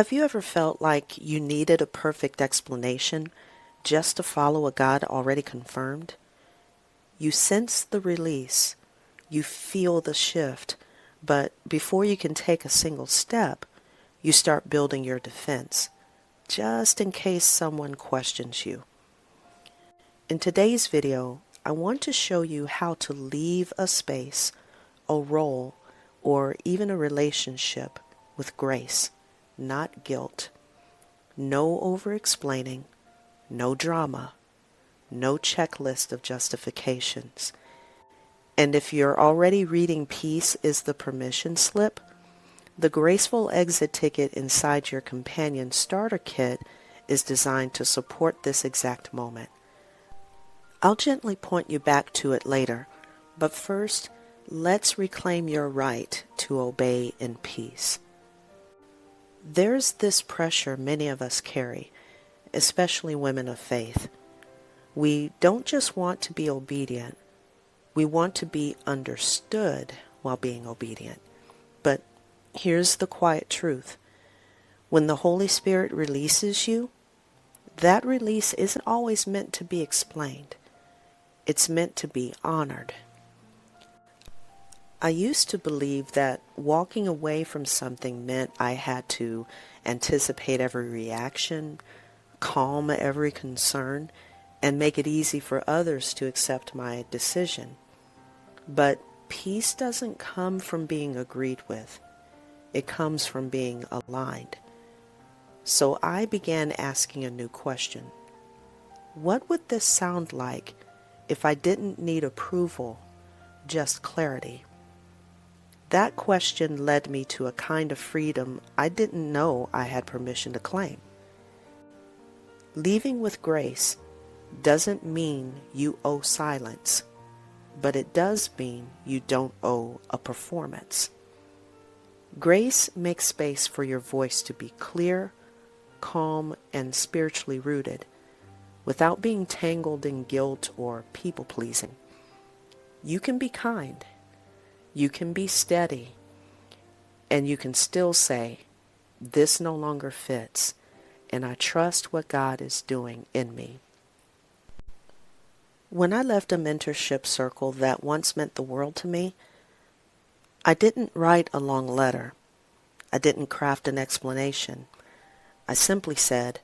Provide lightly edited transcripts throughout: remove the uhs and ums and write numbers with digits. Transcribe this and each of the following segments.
Have you ever felt like you needed a perfect explanation just to follow a God already confirmed? You sense the release, you feel the shift, but before you can take a single step, you start building your defense, just in case someone questions you. In today's video, I want to show you how to leave a space, a role, or even a relationship with grace, not guilt. No over-explaining, no drama, no checklist of justifications. And if you're already reading Peace is the Permission Slip, the graceful exit ticket inside your companion starter kit is designed to support this exact moment. I'll gently point you back to it later, but first, let's reclaim your right to obey in peace. There's this pressure many of us carry, especially women of faith. We don't just want to be obedient, we want to be understood while being obedient. But here's the quiet truth. When the Holy Spirit releases you, that release isn't always meant to be explained. It's meant to be honored. I used to believe that walking away from something meant I had to anticipate every reaction, calm every concern, and make it easy for others to accept my decision. But peace doesn't come from being agreed with. It comes from being aligned. So I began asking a new question. What would this sound like if I didn't need approval, just clarity? That question led me to a kind of freedom I didn't know I had permission to claim. Leaving with grace doesn't mean you owe silence, but it does mean you don't owe a performance. Grace makes space for your voice to be clear, calm, and spiritually rooted, without being tangled in guilt or people-pleasing. You can be kind, you can be steady, and you can still say, "This no longer fits, and I trust what God is doing in me." When I left a mentorship circle that once meant the world to me, I didn't write a long letter. I didn't craft an explanation. I simply said,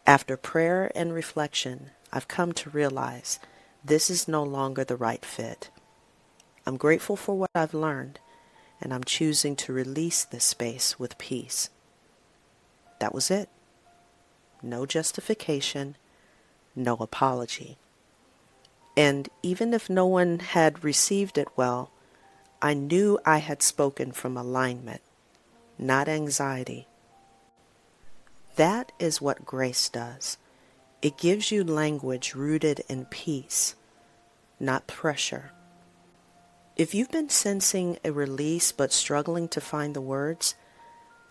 "After prayer and reflection, I've come to realize this is no longer the right fit. I'm grateful for what I've learned, and I'm choosing to release this space with peace." That was it. No justification, no apology. And even if no one had received it well, I knew I had spoken from alignment, not anxiety. That is what grace does. It gives you language rooted in peace, not pressure. If you've been sensing a release but struggling to find the words,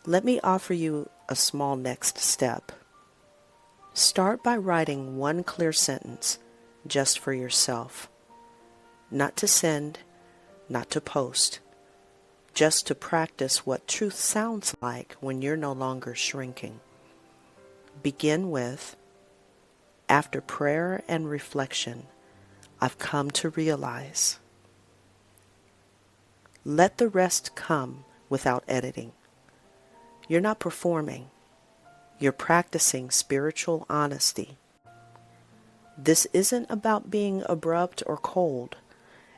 let me offer you a small next step. Start by writing one clear sentence just for yourself. Not to send, not to post, just to practice what truth sounds like when you're no longer shrinking. Begin with, "After prayer and reflection, I've come to realize." Let the rest come without editing. You're not performing. You're practicing spiritual honesty. This isn't about being abrupt or cold.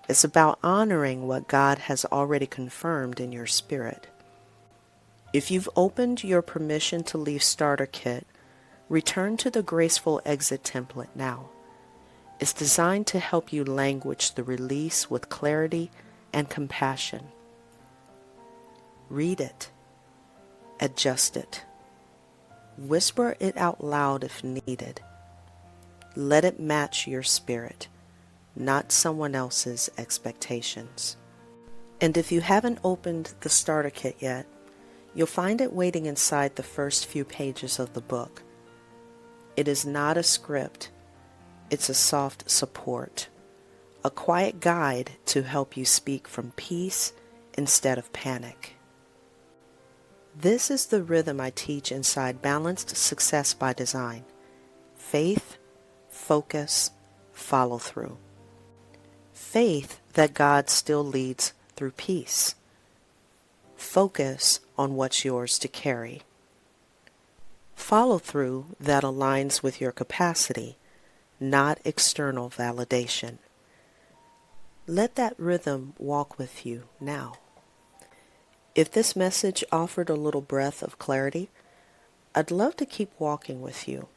It's about honoring what God has already confirmed in your spirit. If you've opened your permission to leave starter kit, return to the graceful exit template now. It's designed to help you language the release with clarity and compassion. Read it. Adjust it. Whisper it out loud if needed. Let it match your spirit, not someone else's expectations. And if you haven't opened the starter kit yet, you'll find it waiting inside the first few pages of the book. It is not a script, it's a soft support, a quiet guide to help you speak from peace instead of panic. This is the rhythm I teach inside Balanced Success by Design. Faith, focus, follow through. Faith that God still leads through peace. Focus on what's yours to carry. Follow through that aligns with your capacity, not external validation. Let that rhythm walk with you now. If this message offered a little breath of clarity, I'd love to keep walking with you.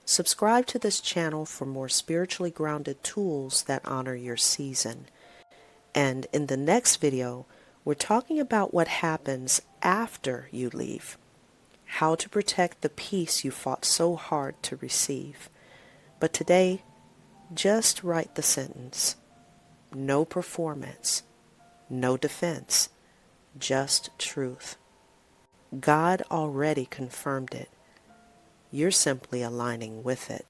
Subscribe to this channel for more spiritually grounded tools that honor your season. And in the next video, we're talking about what happens after you leave. How to protect the peace you fought so hard to receive. But today, just write the sentence. No performance, no defense, just truth. God already confirmed it. You're simply aligning with it.